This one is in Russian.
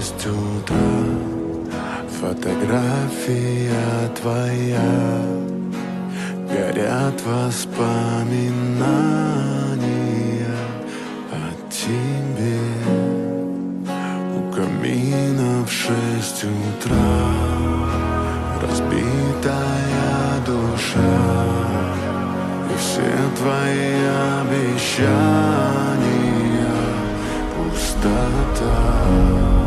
6 утра, фотография твоя, горят воспоминания о тебе. У камина в 6 утра разбитая душа, и все твои обещания пустота.